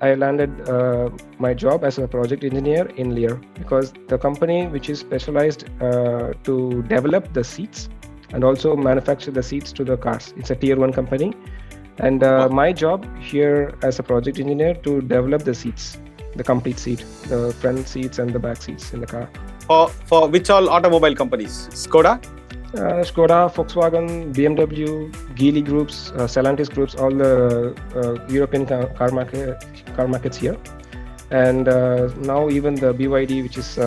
I landed my job as a project engineer in LEAR because the company which is specialized to develop the seats and also manufacture the seats to the cars. It's a tier 1 company. And my job here as a project engineer to develop the seats, the complete seat, the front seats and the back seats in the car. For which all automobile companies? Skoda? Skoda, Volkswagen, BMW, Geely groups, Stellantis groups, all the European car markets here. And now even the BYD, which is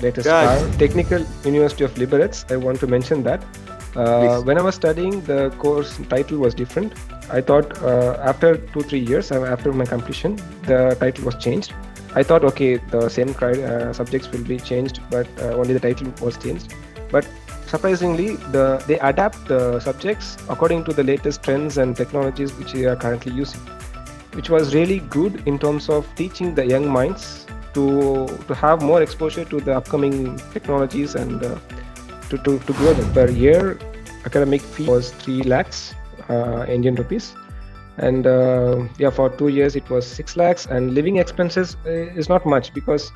latest car, Technical University of Liberec, I want to mention that. When I was studying, the course title was different. I thought after 2-3 years, after my completion, the title was changed. I thought, okay, the same subjects will be changed, but only the title was changed. But surprisingly, they adapt the subjects according to the latest trends and technologies which we are currently using, which was really good in terms of teaching the young minds to have more exposure to the upcoming technologies and to grow them. Per year, academic fee was 3 lakhs Indian rupees. And for 2 years, it was 6 lakhs. And living expenses is not much because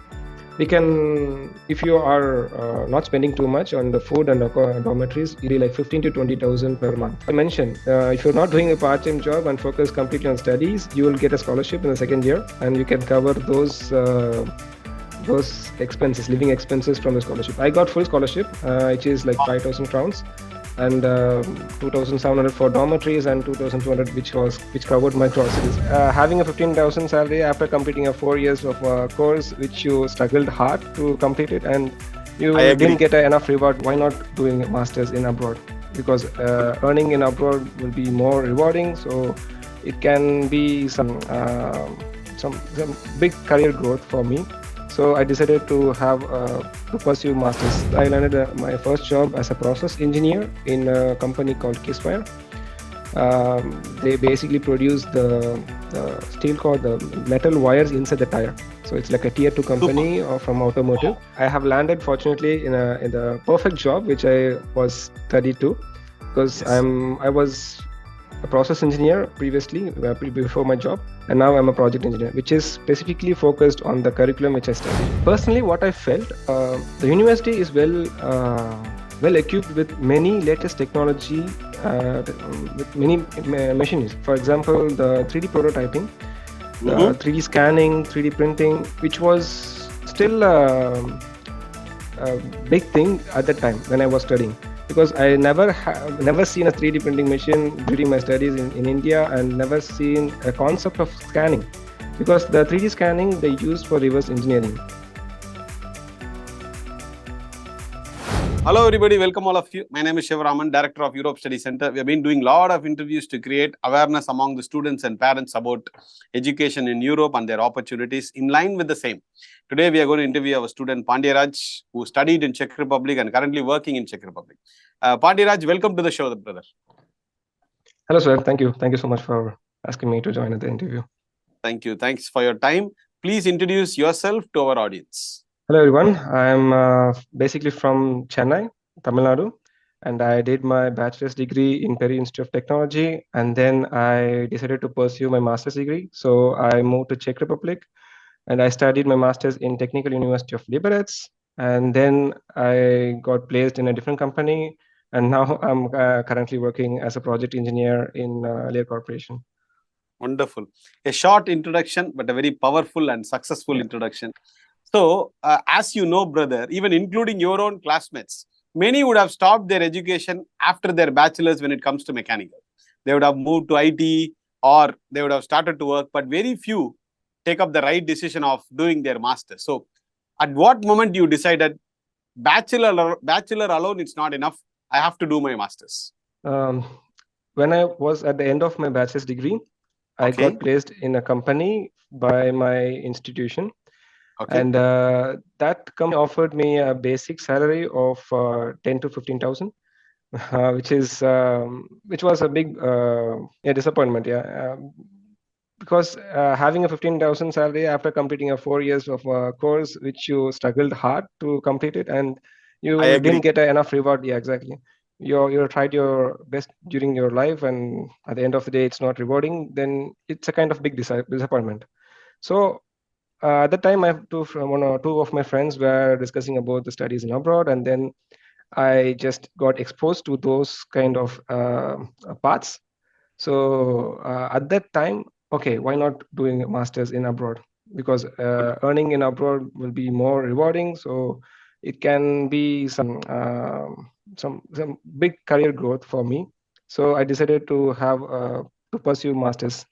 we can, if you are not spending too much on the food and dormitories, it'll be like 15 to 20,000 per month. I mentioned, if you're not doing a part-time job and focus completely on studies, you will get a scholarship in the second year, and you can cover those expenses, living expenses from the scholarship. I got full scholarship, which is like 5,000 crowns. And 2,700 for dormitories and 2,200 which covered my groceries. Having a 15,000 salary after completing a 4 years of course which you struggled hard to complete it, and you didn't get enough reward. Why not doing a master's in abroad? Because earning in abroad will be more rewarding, so it can be some big career growth for me. So I decided to pursue masters. I landed my first job as a process engineer in a company called Kiswire. They basically produce the steel cord, the metal wires inside the tire. So it's like a tier 2 company from automotive. I have landed fortunately in the perfect job which I was studied to, because I was a process engineer previously, before my job, and now I'm a project engineer, which is specifically focused on the curriculum which I studied. Personally, what I felt, the university is well equipped with many latest technology, with many machines. For example, the 3D prototyping, 3D scanning, 3D printing, which was still a big thing at that time when I was studying. Because I never seen a 3D printing machine during my studies in India, and never seen a concept of scanning, because the 3D scanning they use for reverse engineering. Hello everybody, welcome all of you. My name is Shivaraman, Director of Europe Study Center. We have been doing a lot of interviews to create awareness among the students and parents about education in Europe and their opportunities. In line with the same, today we are going to interview our student Pandiyaraj, who studied in Czech Republic and currently working in Czech Republic. Pandiyaraj, welcome to the show, brother. Hello sir, thank you so much for asking me to join the interview. Thank you, thanks for your time. Please introduce yourself to our audience. Hello everyone, I'm basically from Chennai, Tamil Nadu, and I did my bachelor's degree in Perry Institute of Technology, and then I decided to pursue my master's degree. So I moved to Czech Republic, and I studied my master's in Technical University of Liberec, and then I got placed in a different company, and now I'm currently working as a project engineer in LEAR Corporation. Wonderful. A short introduction, but a very powerful and successful introduction. So, as you know, brother, even including your own classmates, many would have stopped their education after their bachelor's when it comes to mechanical. They would have moved to IT or they would have started to work, but very few take up the right decision of doing their master's. So, at what moment you decided bachelor alone is not enough, I have to do my master's? When I was at the end of my bachelor's degree, I got placed in a company by my institution. And that company offered me a basic salary of 10 to 15,000, which was a big disappointment. Because having a 15,000 salary after completing a 4 years of course which you struggled hard to complete it, and you didn't get enough reward. Yeah, exactly. You tried your best during your life, and at the end of the day it's not rewarding, then it's a kind of big disappointment. So at the time, I have two of my friends were discussing about the studies in abroad, and then I just got exposed to those kind of paths. So at that time, okay, why not doing a master's in abroad? Because earning in abroad will be more rewarding. So it can be some big career growth for me. So I decided to have to pursue masters.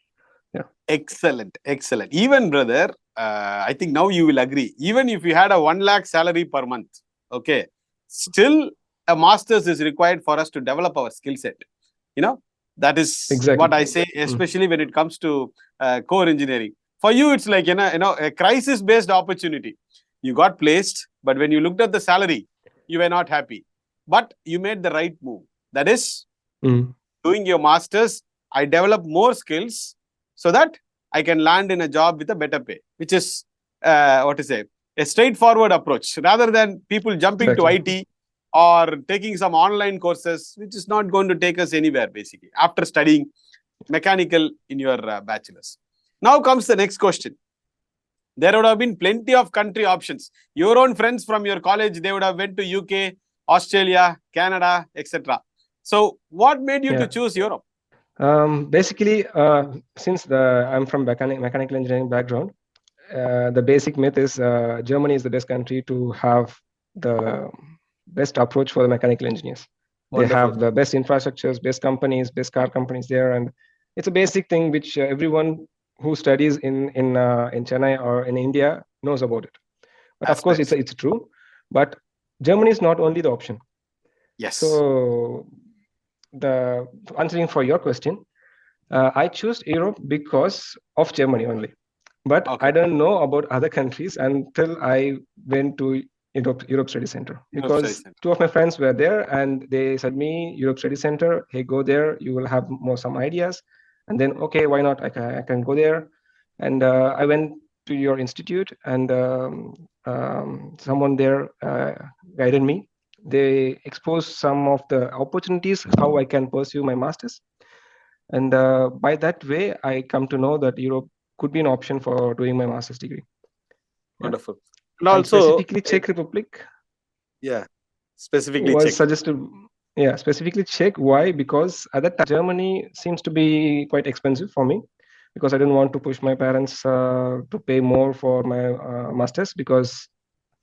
Yeah. Excellent, excellent. Even brother, I think now you will agree. Even if you had a 1 lakh salary per month, okay, still a master's is required for us to develop our skill set. That is Exactly. what I say, especially when it comes to core engineering. For you, it's like a crisis-based opportunity. You got placed, but when you looked at the salary, you were not happy. But you made the right move. That is doing your master's. I develop more skills so that I can land in a job with a better pay, which is a straightforward approach rather than people jumping to IT or taking some online courses, which is not going to take us anywhere basically after studying mechanical in your bachelor's. Now comes the next question. There would have been plenty of country options. Your own friends from your college, they would have went to UK, Australia, Canada, etc. So what made you to choose Europe? Basically, since I'm from mechanical engineering background, the basic myth is Germany is the best country to have the best approach for the mechanical engineers. Wonderful. They have the best infrastructures, best companies, best car companies there, and it's a basic thing which everyone who studies in Chennai or in India knows about it. But of course, it's true. But Germany is not only the option. Yes. So the answering for your question, I chose Europe because of Germany only. But I don't know about other countries until I went to Europe Study Center, because two of my friends were there and they said me, Europe Study Center, hey, go there, you will have some ideas. And then, okay, why not? I can go there. And I went to your institute, and someone there guided me. They exposed some of the opportunities, how I can pursue my master's. And by that way, I come to know that Europe could be an option for doing my master's degree. Wonderful. And also, specifically Czech Republic. Yeah, specifically was Czech. Suggested. Yeah, specifically Czech. Why? Because at that time, Germany seems to be quite expensive for me, because I didn't want to push my parents to pay more for my master's, because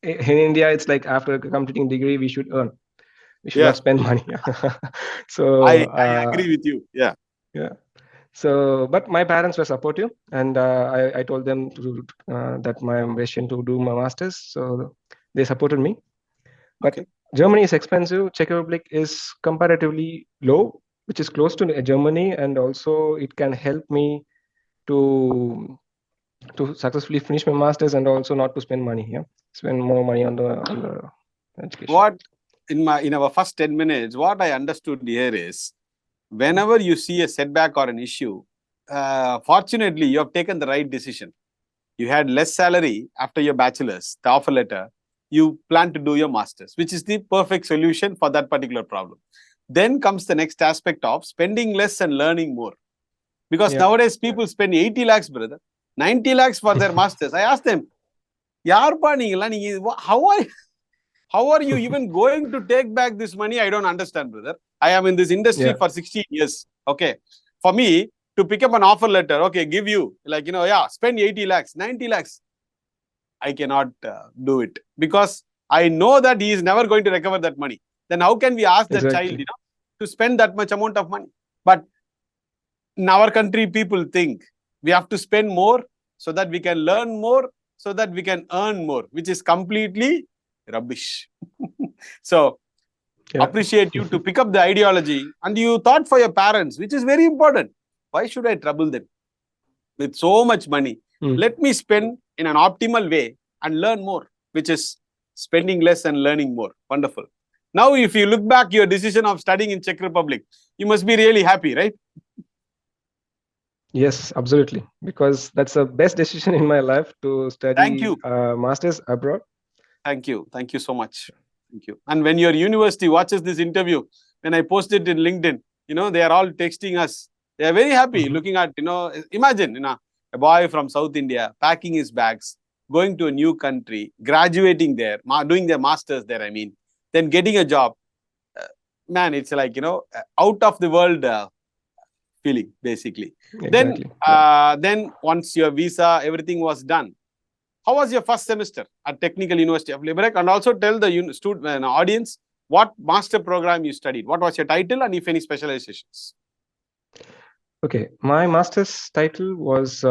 in India, it's like after completing degree, we should earn. We should not spend money. So I agree with you. Yeah. Yeah. So, but my parents were supportive, and I told them that my ambition to do my master's. So they supported me. But Germany is expensive. Czech Republic is comparatively low, which is close to Germany, and also it can help me to successfully finish my master's and also not to spend money. Yeah, spend more money on the education. What in our first 10 minutes, what I understood here is, whenever you see a setback or an issue, fortunately, you have taken the right decision. You had less salary after your bachelor's, the offer letter, you plan to do your master's, which is the perfect solution for that particular problem. Then comes the next aspect of spending less and learning more. Because nowadays, people spend 80 lakhs, brother, 90 lakhs for their master's. I asked them, how are you even going to take back this money? I don't understand, brother. I am in this industry for 16 years. Okay. For me to pick up an offer letter, okay, give you spend 80 lakhs, 90 lakhs. I cannot do it, because I know that he is never going to recover that money. Then how can we ask that child, to spend that much amount of money? But in our country, people think we have to spend more so that we can learn more, so that we can earn more, which is completely rubbish. So appreciate you to pick up the ideology, and you thought for your parents, which is very important. Why should I trouble them with so much money? Let me spend in an optimal way and learn more, which is spending less and learning more. Wonderful. Now, if you look back your decision of studying in Czech Republic, you must be really happy, right? Yes, absolutely. Because that's the best decision in my life, to study master's abroad. Thank you. Thank you so much. Thank you. And when your university watches this interview, when I post it in LinkedIn, they are all texting us. They are very happy looking at, imagine, a boy from South India, packing his bags, going to a new country, graduating there, doing their masters there, I mean, then getting a job. Man, it's like, out of the world feeling, basically. Exactly. Then once your visa, everything was done. How was your first semester at Technical University of Liberec? And also tell the student audience what master program you studied. What was your title and if any specializations? Okay, my master's title was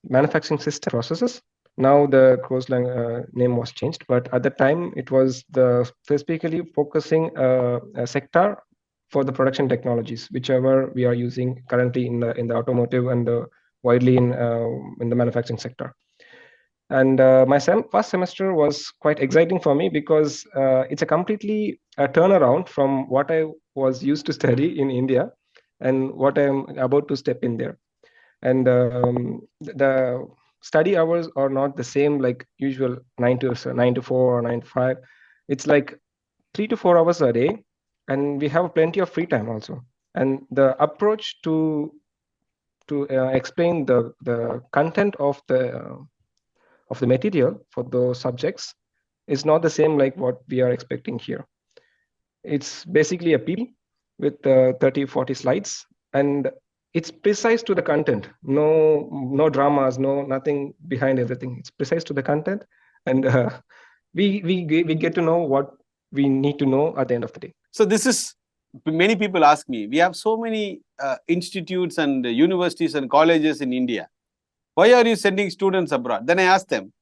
Manufacturing System Processes. Now the course name was changed, but at the time it was specifically focusing a sector for the production technologies, whichever we are using currently in the automotive and widely in the manufacturing sector. And my first semester was quite exciting for me because it's a completely turnaround from what I was used to study in India and what I'm about to step in there. And the study hours are not the same like usual 9 to 4 or 9 to 5. It's like 3 to 4 hours a day, and we have plenty of free time also. And the approach to explain the content of the material for those subjects is not the same like what we are expecting here. It's basically a PP with 30-40 slides, and it's precise to the content. No dramas, nothing behind everything. It's precise to the content, and we get to know what we need to know at the end of the day. So this is, many people ask me, we have so many institutes and universities and colleges in India. Why are you sending students abroad? Then I ask them,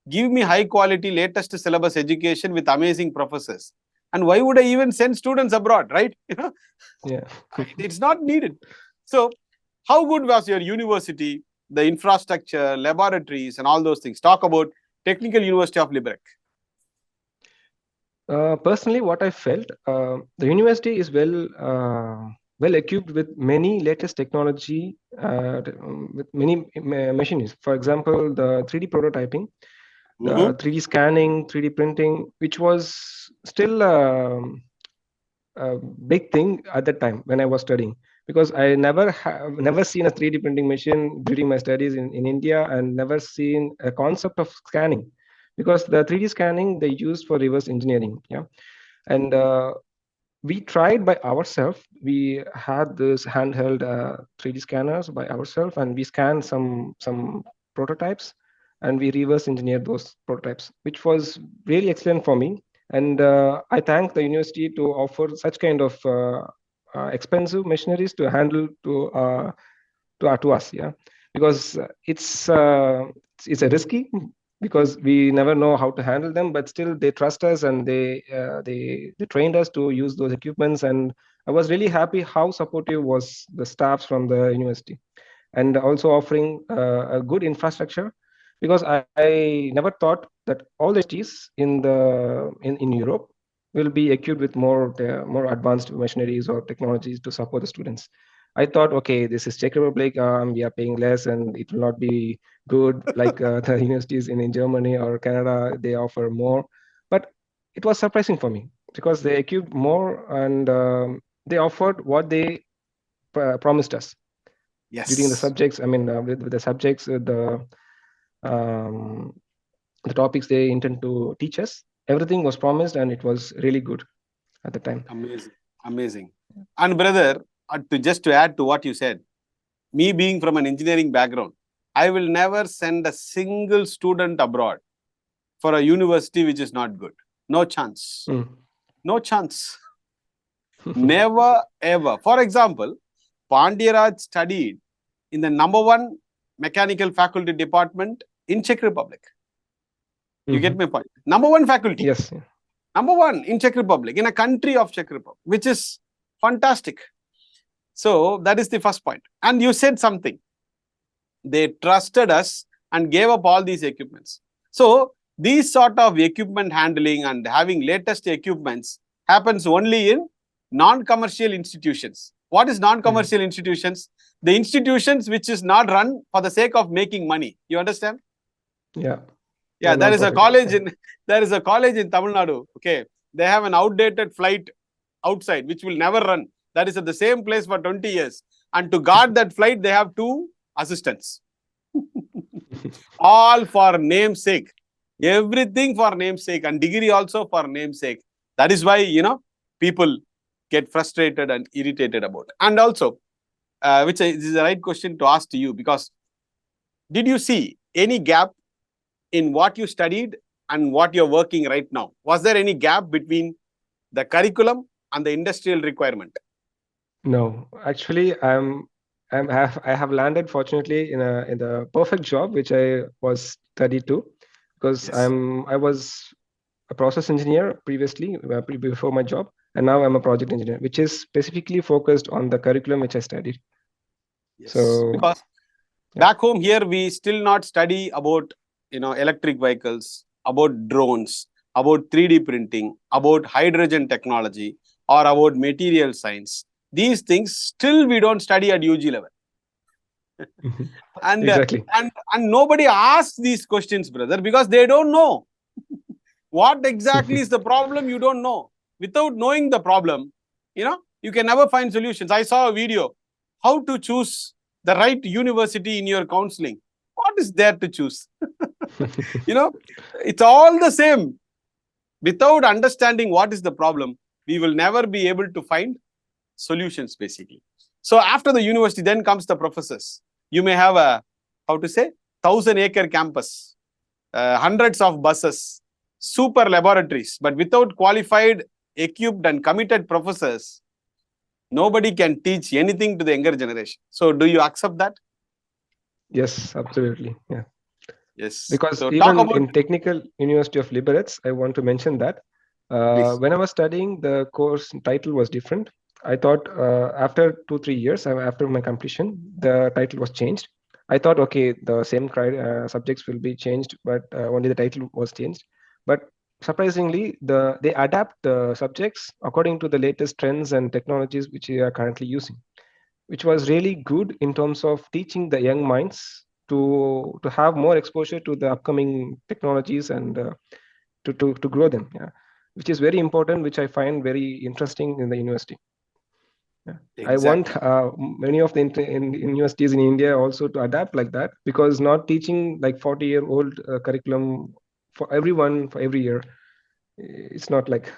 give me high quality, latest syllabus education with amazing professors. And why would I even send students abroad, right? Yeah. It's not needed. So how good was your university, the infrastructure, laboratories, and all those things? Talk about Technical University of Liberec. Personally, what I felt, the university is well equipped with many latest technology, with many machines. For example, the 3D prototyping, the 3D scanning, 3D printing, which was still a big thing at that time when I was studying, because I never seen a 3D printing machine during my studies in India, and never seen a concept of scanning, because the 3D scanning they used for reverse engineering. Yeah. And we tried by ourselves. We had this handheld 3D scanners by ourselves, and we scanned some prototypes, and we reverse engineered those prototypes, which was really excellent for me. And I thank the university to offer such kind of expensive machineries to handle to us. Yeah, because it's a risky, because we never know how to handle them, but still they trust us, and they trained us to use those equipments. And I was really happy how supportive was the staffs from the university, and also offering a good infrastructure, because I never thought that all the cities in Europe will be equipped with more advanced machineries or technologies to support the students. I thought, okay, this is Czech Republic, we are paying less, and it will not be good like the universities in Germany or Canada. They offer more, but it was surprising for me because they equipped more, and they offered what they promised us. Yes. During the subjects. I mean, with the subjects, the topics they intend to teach us, everything was promised, and it was really good at the time. Amazing. And brother, to add to what you said, me being from an engineering background, I will never send a single student abroad for a university which is not good. No chance. No chance. Never, ever. For example, Pandiyaraj studied in the #1 mechanical faculty department in Czech Republic. You get my point? #1 faculty. Yes. #1 in Czech Republic, in a country of Czech Republic, which is fantastic. So that is the first point. And you said something. They trusted us and gave up all these equipments. So these sort of equipment handling and having latest equipments happens only in non-commercial institutions. What is non-commercial institutions? The institutions which is not run for the sake of making money. You understand? Yeah. Yeah, there is a college in Tamil Nadu. Okay, they have an outdated flight outside which will never run. That is at the same place for 20 years. And to guard that flight, they have two assistants. All for namesake. Everything for namesake, and degree also for namesake. That is why, people get frustrated and irritated about it. And also, which is the right question to ask to you, because did you see any gap in what you studied and what you're working right now? Was there any gap between the curriculum and the industrial requirement? No, actually, I have landed fortunately in the perfect job which I was studied to, because Yes. I was a process engineer previously before my job, and now I'm a project engineer, which is specifically focused on the curriculum which I studied. Yes. So Because back home here, we still not study about, electric vehicles, about drones, about 3D printing, about hydrogen technology, or about material science. These things still we don't study at UG level. And, exactly. and nobody asks these questions, brother, because they don't know. What exactly is the problem? You don't know. Without knowing the problem, you can never find solutions. I saw a video, how to choose the right university in your counseling. What is there to choose? It's all the same. Without understanding what is the problem, we will never be able to find solutions, basically. So after the university, then comes the professors. You may have a, 1,000-acre campus, hundreds of buses, super laboratories, but without qualified, equipped and committed professors, nobody can teach anything to the younger generation. So do you accept that? Yes, absolutely. Yeah. Yes. Because So talk even about, in Technical University of Liberec, I want to mention that please. when I was studying, the course title was different. I thought after 2-3 years, after my completion, the title was changed. I thought, okay, the same subjects will be changed, but only the title was changed. But surprisingly, they adapt the subjects according to the latest trends and technologies which we are currently using, which was really good in terms of teaching the young minds to have more exposure to the upcoming technologies and to grow them. Yeah, which is very important, which I find very interesting in the university. Yeah. I want Exactly. many of the universities in India also to adapt like that, because not teaching like 40-year-old curriculum for everyone for every year, it's not like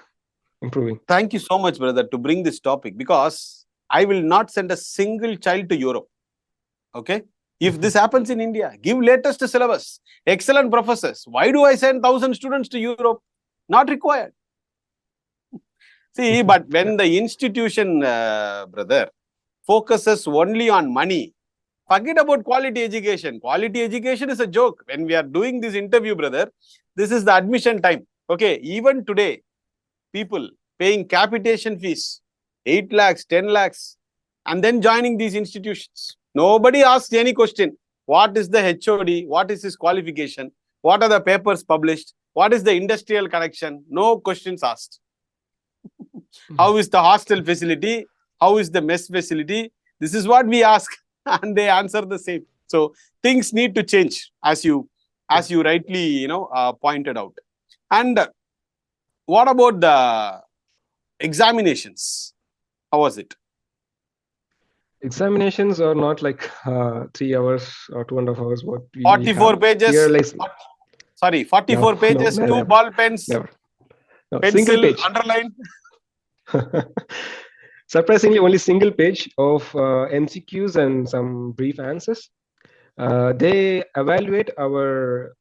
improving. Thank you so much, brother, to bring this topic, because I will not send a single child to Europe. Okay? If this happens in India, give latest syllabus, excellent professors. Why do I send 1,000 students to Europe? Not required. See, but when the institution, brother, focuses only on money, forget about quality education. Quality education is a joke. When we are doing this interview, brother, this is the admission time. Okay, even today, people paying capitation fees, 8 lakhs, 10 lakhs, and then joining these institutions. Nobody asks any question. What is the HOD? What is his qualification? What are the papers published? What is the industrial connection? No questions asked. How is the hostel facility? How is the mess facility? This is what we ask, and they answer the same. So things need to change, as you rightly pointed out. And what about the examinations? How was it? Examinations are not like 3 hours or 2.5 hours. What we 44 have here, pages. like Sorry, no, 44 no, pages, two never, ball pens, never. No, single pencil, page. underline. Surprisingly, only single page of MCQs and some brief answers. They evaluate our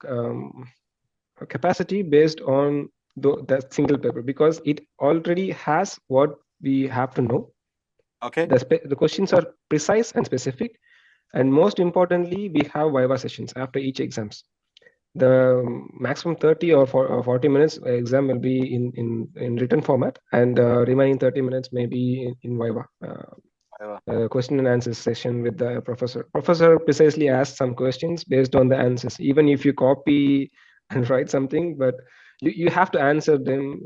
capacity based on that single paper, because it already has what we have to know. Okay. The questions are precise and specific, and most importantly, we have viva sessions after each exams. The maximum 30 or 40 minutes exam will be in written format, and remaining 30 minutes may be in viva. Question and answer session with the professor. Professor precisely asks some questions based on the answers. Even if you copy and write something, but you have to answer them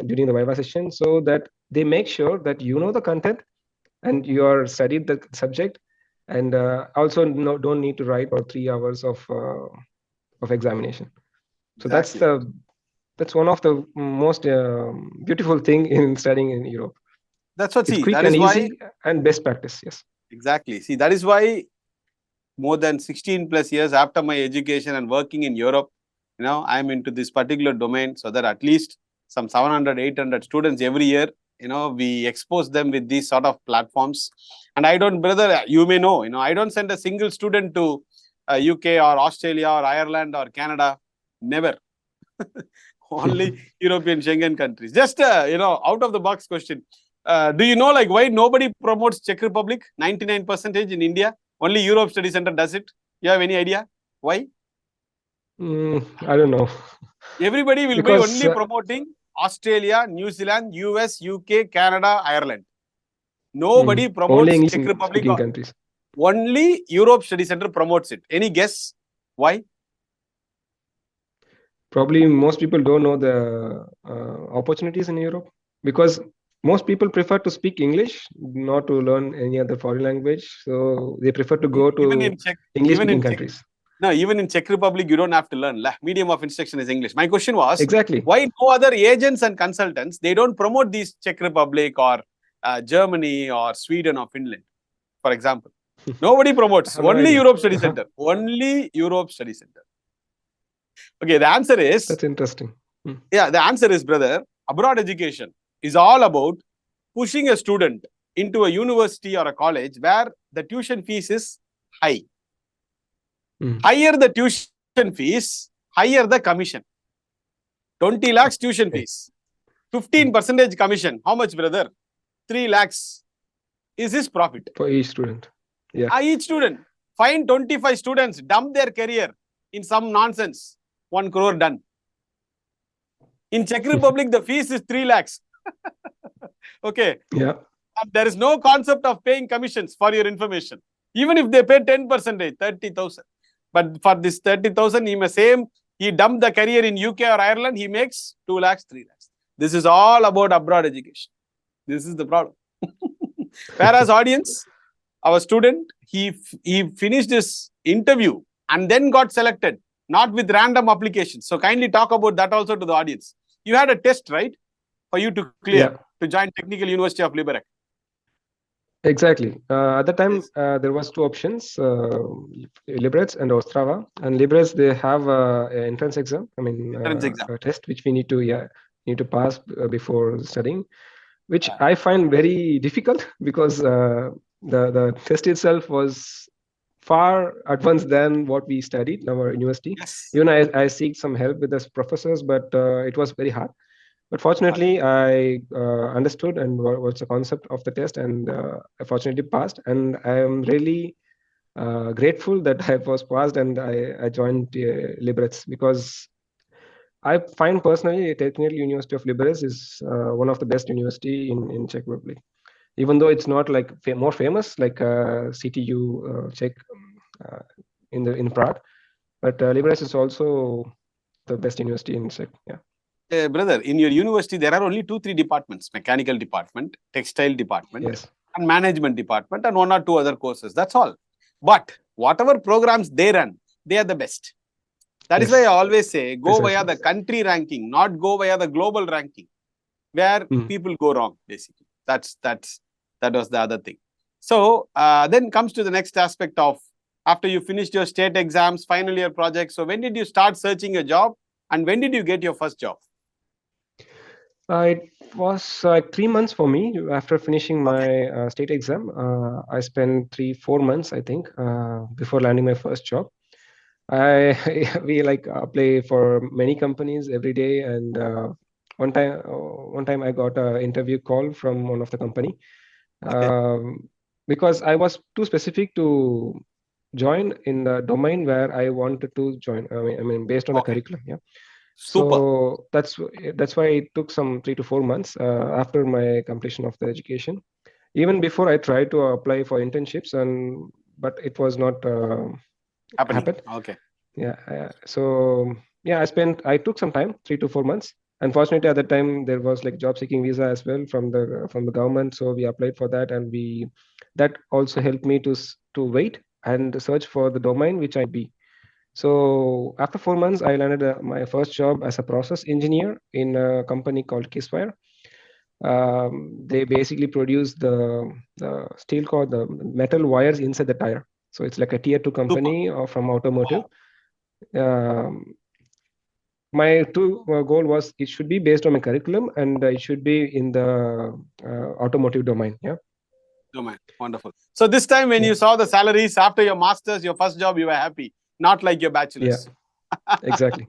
during the viva session, so that they make sure that you know the content and you are studied the subject, and also don't need to write for 3 hours of examination. So Exactly. that's one of the most beautiful thing in studying in Europe. That's what, It's see, quick that and is why, easy and best practice. Yes. exactly. See, that is why more than 16 plus years after my education and working in Europe, I'm into this particular domain, so that at least some 700, 800 students every year, we expose them with these sort of platforms. And I don't, brother, you may know, I don't send a single student to UK or Australia or Ireland or Canada. Never. Only European Schengen countries. Just, out of the box question. Do you know, like, why nobody promotes Czech Republic? 99% in India. Only Europe Study Center does it. You have any idea? Why? I don't know. Everybody will Because, be only promoting Australia, New Zealand, US, UK, Canada, Ireland. Nobody promotes only English Czech Republic. speaking countries. Only Europe Study Center promotes it. Any guess why? Probably most people don't know the opportunities in Europe, because most people prefer to speak English, not to learn any other foreign language. So they prefer to go to English-speaking countries. No, even in Czech Republic, you don't have to learn. Medium of instruction is English. My question was, exactly, why no other agents and consultants, they don't promote these Czech Republic or Germany or Sweden or Finland, for example? Nobody promotes. Only Europe Study Center. Only Europe Study Center. Okay, the answer is... That's interesting. Yeah, the answer is, brother, abroad education is all about pushing a student into a university or a college where the tuition fees is high. Higher the tuition fees, higher the commission. 20 lakhs tuition fees. 15% commission. How much, brother? 3 lakhs is his profit. For each student. Yeah. Each student. Find 25 students, dump their career in some nonsense. 1 crore done. In Czech Republic, the fees is 3 lakhs. Okay. Yeah. And there is no concept of paying commissions, for your information. Even if they pay 10%, 30,000. But for this 30,000, he dumped the career in UK or Ireland, he makes 2 lakhs, 3 lakhs. This is all about abroad education. This is the problem. Whereas audience, our student, he finished his interview and then got selected, not with random applications. So kindly talk about that also to the audience. You had a test, right? For you to clear, to join Technical University of Liberec. Exactly. At the time, there was 2 options, Liberec and Ostrava. And Liberec, they have an entrance exam. I mean, a test which we need to pass before studying, which I find very difficult, because the test itself was far advanced than what we studied in our university. Yes. Even I seek some help with the professors, but it was very hard. But fortunately, I understood and what's the concept of the test, and I fortunately passed. And I am really grateful that I was passed and I joined Liberec, because I find personally Technical University of Liberec is one of the best university in Czech Republic. Even though it's not like more famous like CTU Czech in Prague, but Liberec is also the best university in Czech. Yeah. Brother, in your university, there are only 2-3 departments: mechanical department, textile department, and management department, and 1 or 2 other courses. That's all. But whatever programs they run, they are the best. That is why I always say, go via the country ranking, not go via the global ranking, where people go wrong, basically. That was the other thing. So then comes to the next aspect of, after you finished your state exams, final year project. So when did you start searching a job, and when did you get your first job? It was 3 months for me after finishing my state exam. I spent 3-4 months, I think, before landing my first job. We apply for many companies every day, and one time I got an interview call from one of the company, because I was too specific to join in the domain where I wanted to join. I mean based on the curriculum. Yeah. Super. So that's why it took some 3 to 4 months after my completion of the education. Even before, I tried to apply for internships, but it was not happened. Okay. Yeah. So yeah, I took some time, 3 to 4 months. Unfortunately, at that time there was like job seeking visa as well from the government. So we applied for that, and that also helped me to wait and search for the domain which I'd be. So after 4 months, I landed my first job as a process engineer in a company called Kiswire. They basically produce the steel cord, the metal wires inside the tire. So it's like a tier 2 company or from automotive. My goal was it should be based on my curriculum and it should be in the automotive domain. Yeah. Domain. Wonderful. So this time when you saw the salaries after your master's, your first job, you were happy, not like your bachelor's. Yeah, exactly.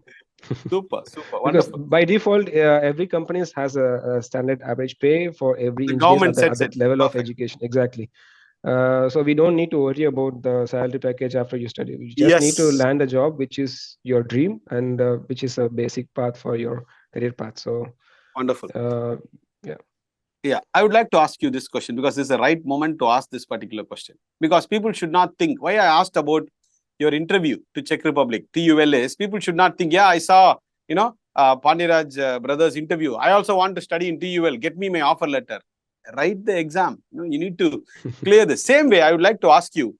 Super, Because wonderful. by default, every company has a standard average pay for every The engineer government at sets that it. level of Perfect. education. Exactly. So we don't need to worry about the salary package after you study. You just need to Yes. land a job which is your dream and which is a basic path for your career path. So Wonderful. yeah. Yeah, I would like to ask you this question because this is the right moment to ask this particular question. Because people should not think, why I asked about your interview to Czech Republic, TUL is, people should not think, yeah, I saw, Pandyraj brothers interview. I also want to study in TUL. Get me my offer letter. Write the exam. You need to clear the same way. I would like to ask you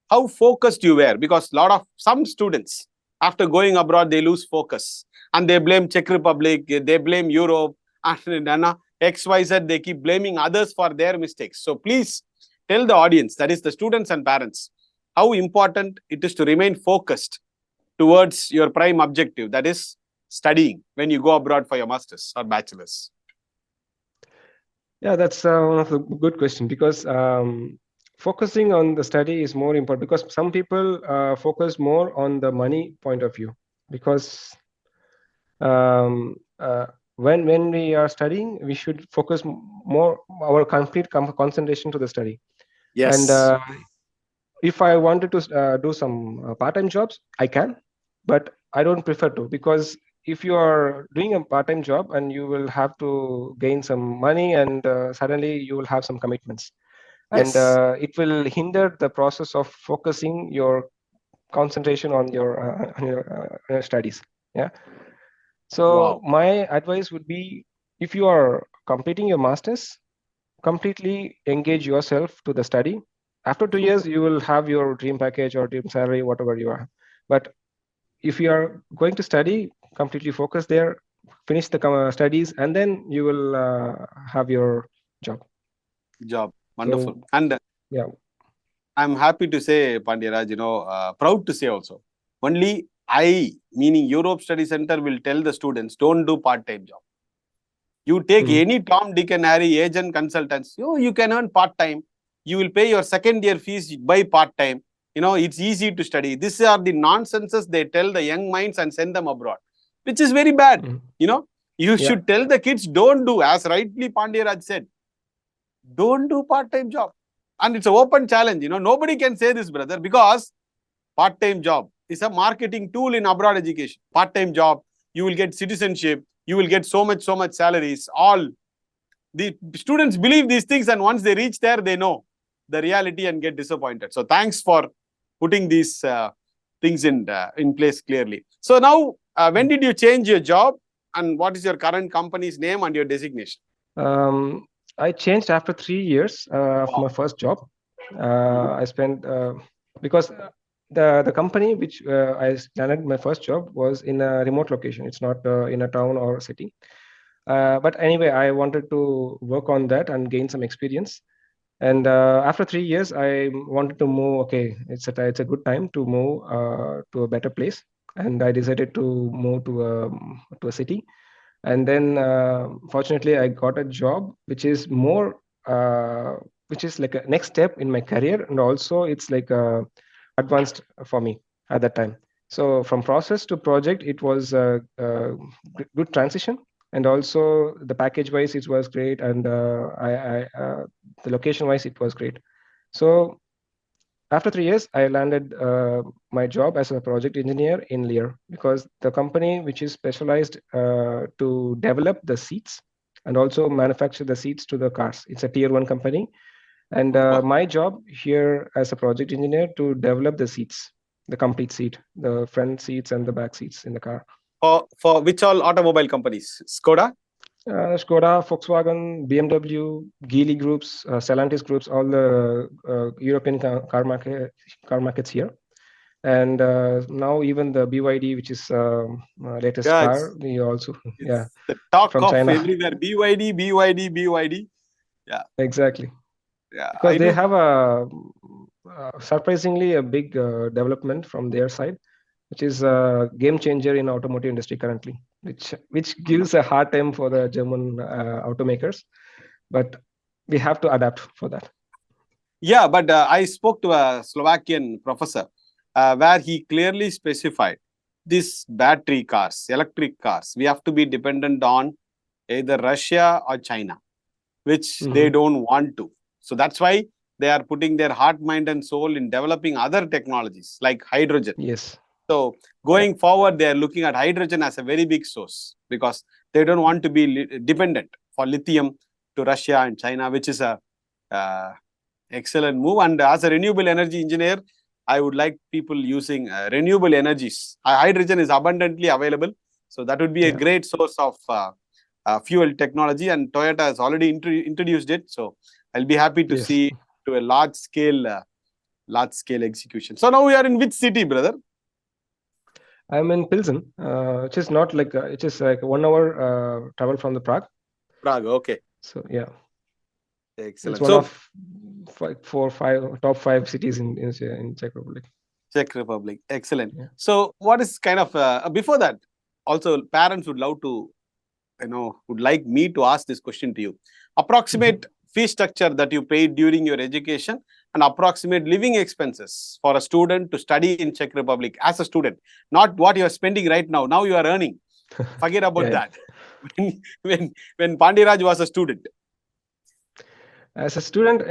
how focused you were, because some students after going abroad they lose focus and they blame Czech Republic, they blame Europe, and XYZ, they keep blaming others for their mistakes. So please tell the audience, that is the students and parents, how important it is to remain focused towards your prime objective, that is studying when you go abroad for your masters or bachelors. Yeah, that's one of the good question, because focusing on the study is more important, because some people focus more on the money point of view, because um, uh, when we are studying, we should focus more our complete concentration to the study. And Yes. if I wanted to do some part-time jobs, I can, but I don't prefer to, because if you are doing a part-time job and you will have to gain some money and suddenly you will have some commitments, and Yes. it will hinder the process of focusing your concentration on your studies. Yeah. So Wow. my advice would be, if you are completing your masters, completely engage yourself to the study. After 2 years, you will have your dream package or dream salary, whatever you are. But if you are going to study, completely focus there, finish the studies, and then you will have your job. Job. Wonderful. So And yeah. I'm happy to say, Pandyraj, proud to say also, only I, meaning Europe Study Center, will tell the students, don't do part-time job. You take any Tom, Dick and Harry agent consultants, you can earn part-time. You will pay your second year fees by part-time. It's easy to study. These are the nonsenses they tell the young minds and send them abroad, which is very bad. You should tell the kids, don't do, as rightly Pandyraj said, don't do part-time job. And it's an open challenge. Nobody can say this, brother, because part-time job is a marketing tool in abroad education. Part-time job, you will get citizenship, you will get so much salaries. All the students believe these things, and once they reach there, they know the reality and get disappointed. So thanks for putting these things in place clearly. So now, when did you change your job, and what is your current company's name and your designation? I changed after 3 years of my first job. I spent because the company which I landed my first job was in a remote location. It's not in a town or a city. But anyway, I wanted to work on that and gain some experience. And after 3 years, I wanted to move. Okay, it's a good time to move to a better place, and I decided to move to a city. And then fortunately, I got a job which is more which is like a next step in my career, and also it's like advanced for me at that time. So from process to project, it was a good transition, and also the package wise it was great, and the location wise it was great. So after 3 years, I landed my job as a project engineer in LEAR, because the company which is specialized to develop the seats and also manufacture the seats to the cars. It's a tier 1 company. And my job here as a project engineer to develop the seats, the complete seat, the front seats and the back seats in the car. For which all automobile companies? Skoda? Skoda, Volkswagen, BMW, Geely groups, Stellantis groups, all the European car markets here. And now even the BYD, which is latest car, we also the talk from of China. Everywhere. BYD. Yeah, Exactly. yeah. Because they have a surprisingly a big development from their side, which is a game changer in automotive industry currently, which gives a hard time for the German automakers, but we have to adapt for that. Yeah, but I spoke to a Slovakian professor where he clearly specified these battery cars, electric cars, we have to be dependent on either Russia or China, which they don't want to. So that's why they are putting their heart, mind, and soul in developing other technologies like hydrogen. Yes. So going forward, they are looking at hydrogen as a very big source because they don't want to be dependent for lithium to Russia and China, which is a excellent move. And as a renewable energy engineer, I would like people using renewable energies. Hydrogen is abundantly available. So that would be a great source of fuel technology, and Toyota has already introduced it. So I'll be happy to see to a large scale execution. So now we are in which city, brother? I'm in Pilsen, which is not like it is like 1 hour travel from the Prague. Prague, okay. So yeah, excellent. It's one of 4 or 5 top 5 cities in Czech Republic. Czech Republic, excellent. Yeah. So what is kind of before that? Also, parents would love to, would like me to ask this question to you. Approximate fee structure that you paid during your education and approximate living expenses for a student to study in Czech Republic as a student, not what you are spending right now. Now you are earning. Forget about that. When Pandiraj was a student. As a student,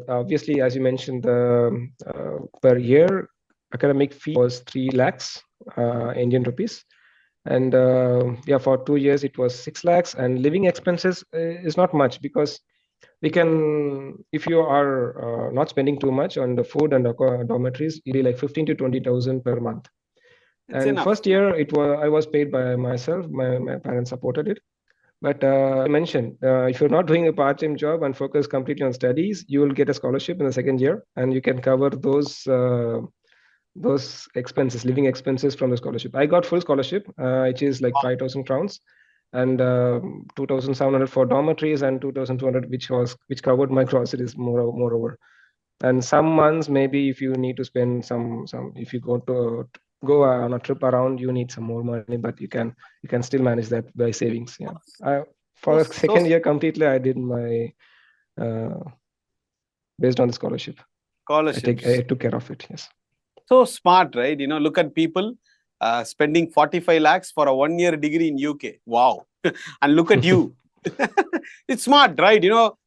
obviously, as you mentioned, per year academic fee was 3 lakhs Indian rupees. And for 2 years, it was 6 lakhs. And living expenses is not much because we can, if you are not spending too much on the food and dormitories, it'll be like 15 to 20,000 per month. That's and enough. First year, I was paid by myself. My parents supported it. But I mentioned, if you're not doing a part-time job and focus completely on studies, you will get a scholarship in the second year, and you can cover those expenses, living expenses from the scholarship. I got full scholarship, which is like 5,000 crowns, and 2,700 for dormitories, and 2,200 which covered my groceries moreover. And some months, maybe if you need to spend some if you go on a trip around, you need some more money, but you can still manage that by savings. For the second year completely, I did my based on the scholarship. I took care of it. Yes. So smart, right? Look at people spending 45 lakhs for a 1-year degree in UK. Wow. And look at you. It's smart, right?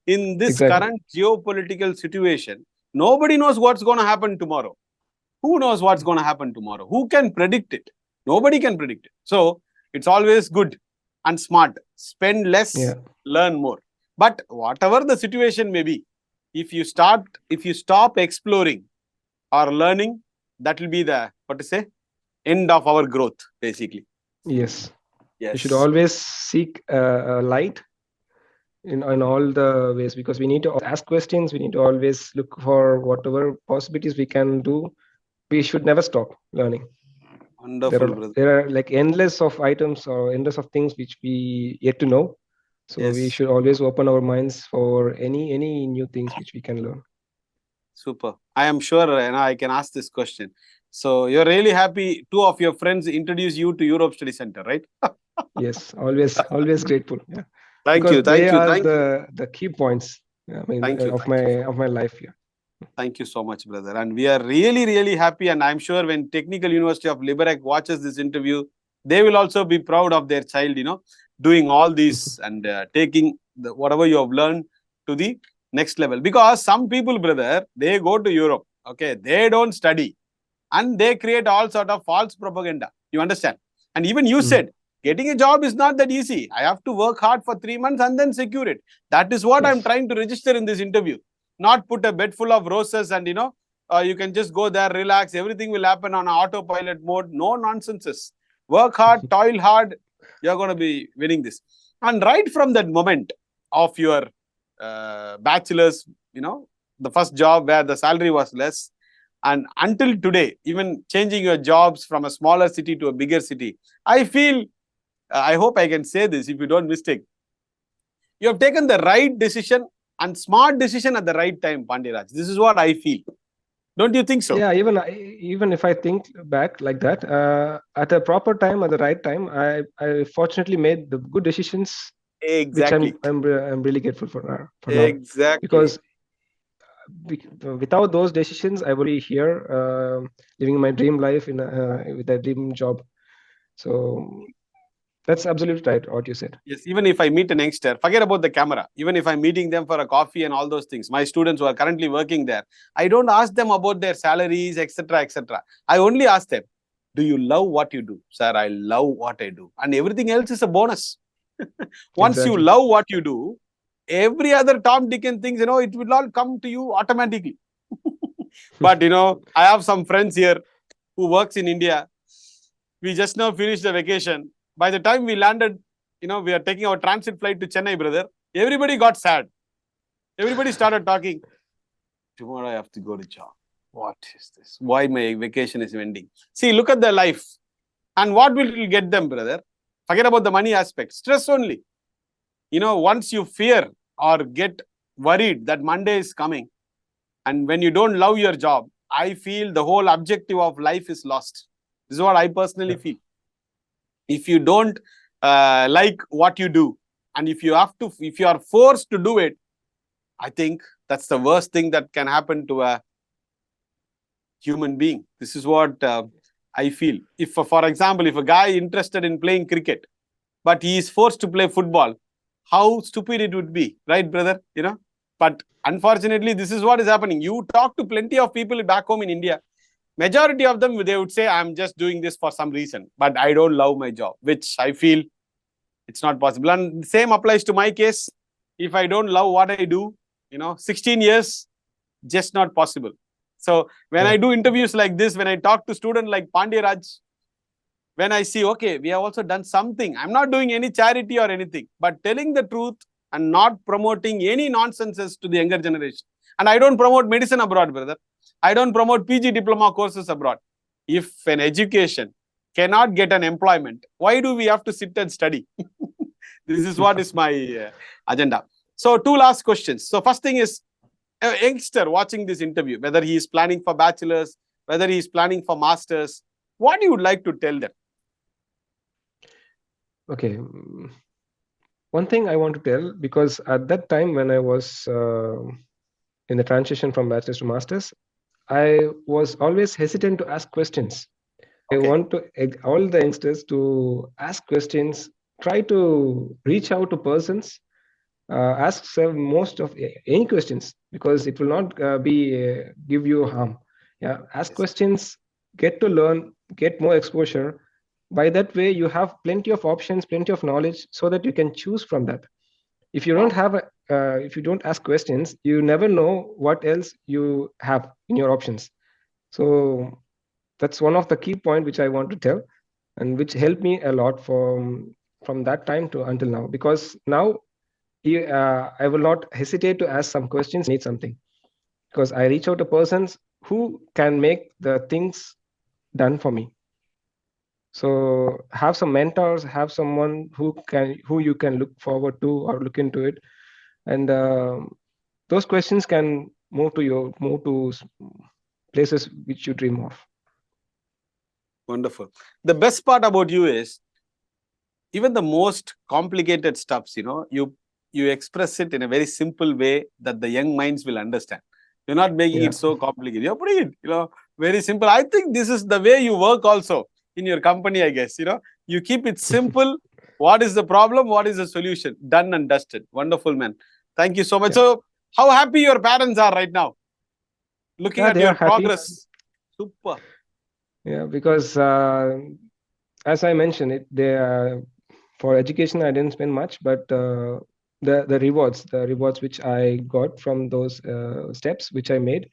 In this current geopolitical situation, nobody knows what's going to happen tomorrow. Who knows what's going to happen tomorrow? Who can predict it? Nobody can predict it. So it's always good and smart. Spend less, learn more. But whatever the situation may be, if you stop exploring or learning, that will be the, end of our growth, basically. Yes. You should always seek light in all the ways, because we need to ask questions. We need to always look for whatever possibilities we can do. We should never stop learning. Wonderful, there are like endless of items or endless of things which we yet to know. So we should always open our minds for any new things which we can learn. Super. I am sure I can ask this question. So you're really happy 2 of your friends introduce you to Europe Study Center, right? Yes, always grateful. Yeah. Thank you. They are the key points of my life. Yeah. Thank you so much, brother. And we are really, really happy. And I'm sure when Technical University of Liberec watches this interview, they will also be proud of their child, doing all these and taking whatever you have learned to the next level. Because some people, brother, they go to Europe, okay, they don't study and they create all sort of false propaganda. You understand? And even you said, getting a job is not that easy. I have to work hard for 3 months and then secure it. That is what I'm trying to register in this interview. Not put a bed full of roses and, you can just go there, relax. Everything will happen on autopilot mode. No nonsenses. Work hard, toil hard. You're going to be winning this. And right from that moment of your bachelor's, the first job where the salary was less, and until today, even changing your jobs from a smaller city to a bigger city, I feel, I hope I can say this if you don't mistake, you have taken the right decision and smart decision at the right time, Pandiraj. This is what I feel. Don't you think so? Yeah, even if I think back like that, at a proper time, at the right time, I fortunately made the good decisions, which Exactly. I'm really grateful for now, Exactly. because without those decisions, I would be here living my dream life with a dream job. So that's absolutely right what you said. Yes, even if I meet an youngster, forget about the camera. Even if I'm meeting them for a coffee and all those things, my students who are currently working there, I don't ask them about their salaries, etc., etc. I only ask them, do you love what you do? Sir, I love what I do. And everything else is a bonus. Once you Exactly. love what you do, every other Tom, Dick and things, it will all come to you automatically. But, I have some friends here who works in India. We just now finished the vacation. By the time we landed, we are taking our transit flight to Chennai, brother. Everybody got sad. Everybody started talking. Tomorrow I have to go to job. What is this? Why my vacation is ending? See, look at their life. And what will it get them, brother? Forget about the money aspect. Stress only. Once you fear or get worried that Monday is coming, and when you don't love your job, I feel the whole objective of life is lost. This is what I personally feel. If you don't like what you do, and if you are forced to do it, I think that's the worst thing that can happen to a human being. This is what I feel. If, for example, if a guy interested in playing cricket, but he is forced to play football, how stupid it would be, right, brother? But unfortunately, this is what is happening. You talk to plenty of people back home in India. Majority of them, they would say, I'm just doing this for some reason, but I don't love my job, which I feel it's not possible. And the same applies to my case. If I don't love what I do, 16 years, just not possible. So when I do interviews like this, when I talk to students like Pandya, when I see, okay, we have also done something. I'm not doing any charity or anything, but telling the truth and not promoting any nonsenses to the younger generation. And I don't promote medicine abroad, brother. I don't promote PG diploma courses abroad. If an education cannot get an employment, why do we have to sit and study? This is what is my agenda. So 2 last questions. So first thing is, a youngster watching this interview, whether he is planning for bachelor's, whether he is planning for master's, what you would like to tell them? Okay. One thing I want to tell, because at that time when I was in the transition from bachelor's to master's, I was always hesitant to ask questions. I want to all the youngsters to ask questions, try to reach out to persons, ask most of any questions, because it will not give you harm. Yeah, ask questions, get to learn, get more exposure. By that way, you have plenty of options, plenty of knowledge, so that you can choose from that. If you don't have if you don't ask questions, you never know what else you have in your options. So that's one of the key point which I want to tell, and which helped me a lot from that time to until now. Because now I will not hesitate to ask some questions. Need something, because I reach out to persons who can make the things done for me. So have some mentors, have someone who you can look forward to or look into it, and those questions can move to places which you dream of. Wonderful. The best part about you is, even the most complicated stuffs, you express it in a very simple way that the young minds will understand. You're not making it so complicated. You're putting it, very simple. I think this is the way you work also in your company, I guess. You keep it simple. What is the problem? What is the solution? Done and dusted. Wonderful, man. Thank you so much. So, how happy your parents are right now? Looking at your progress. Super. Yeah, because as I mentioned, for education I didn't spend much, but the rewards which I got from those steps which I made,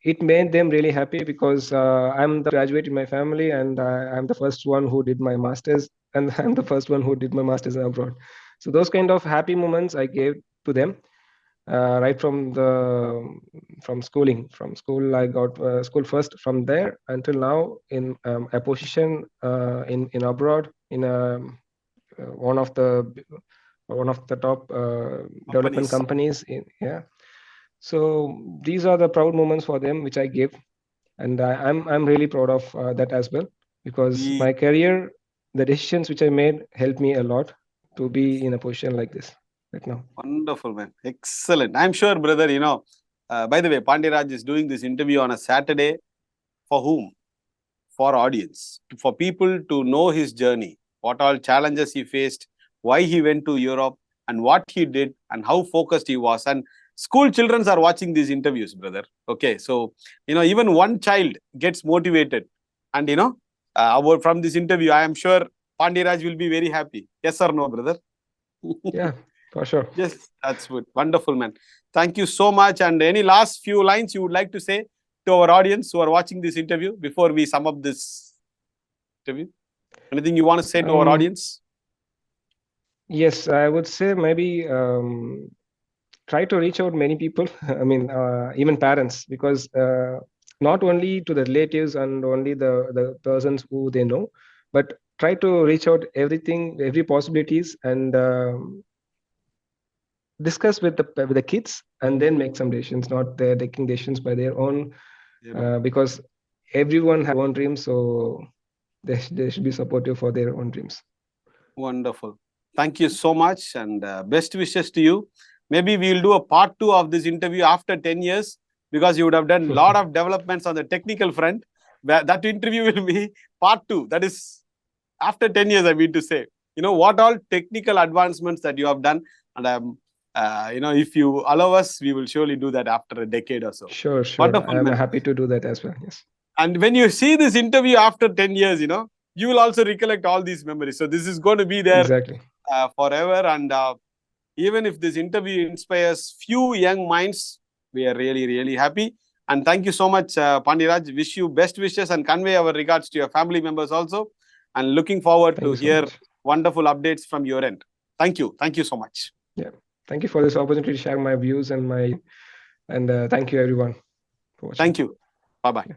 it made them really happy, because I'm the graduate in my family, and I'm the first one who did my masters, and I'm the first one who did my masters abroad. So those kind of happy moments I gave to them. Right from schooling. From school, I got school first. From there until now, in a position in abroad, in one of the top development companies. So these are the proud moments for them which I give. And I'm really proud of that as well, because We- my career, the decisions which I made helped me a lot to be in a position like this right now. Wonderful, man. Excellent. I'm sure, brother, by the way, Pandyraj is doing this interview on a Saturday. For whom? For audience, for people to know his journey, what all challenges he faced, why he went to Europe, and what he did, and how focused he was. And school children are watching these interviews, brother. Okay, so even one child gets motivated, and from this interview, I am sure Pandyraj will be very happy. Yes or no, brother? Yeah, for sure. Yes, that's good. Wonderful, man. Thank you so much. And any last few lines you would like to say to our audience who are watching this interview before we sum up this interview? Anything you want to say to our audience? Yes, I would say maybe try to reach out many people. I mean, even parents, because not only to the relatives and only the persons who they know, but try to reach out every possibilities, and discuss with the kids, and then make some decisions. Not they're taking decisions by their own, because everyone has their own dreams, so they should be supportive for their own dreams. Wonderful. Thank you so much, and best wishes to you. Maybe we will do a part 2 of this interview after 10 years, because you would have done a lot of developments on the technical front. That interview will be part 2. That is after 10 years, I mean to say. What all technical advancements that you have done. And if you allow us, we will surely do that after a decade or so. Sure. Wonderful, I'm man. happy to do that as well. Yes. And when you see this interview after 10 years, you will also recollect all these memories. So this is going to be there Exactly. Forever. And even if this interview inspires few young minds, we are really, really happy. And thank you so much, Pandyraj. Wish you best wishes and convey our regards to your family members also. And looking forward to hear wonderful updates from your end. Thank you. Thank you so much. Yeah. Thank you for this opportunity to share my views and thank you everyone for watching. Thank you. Bye-bye.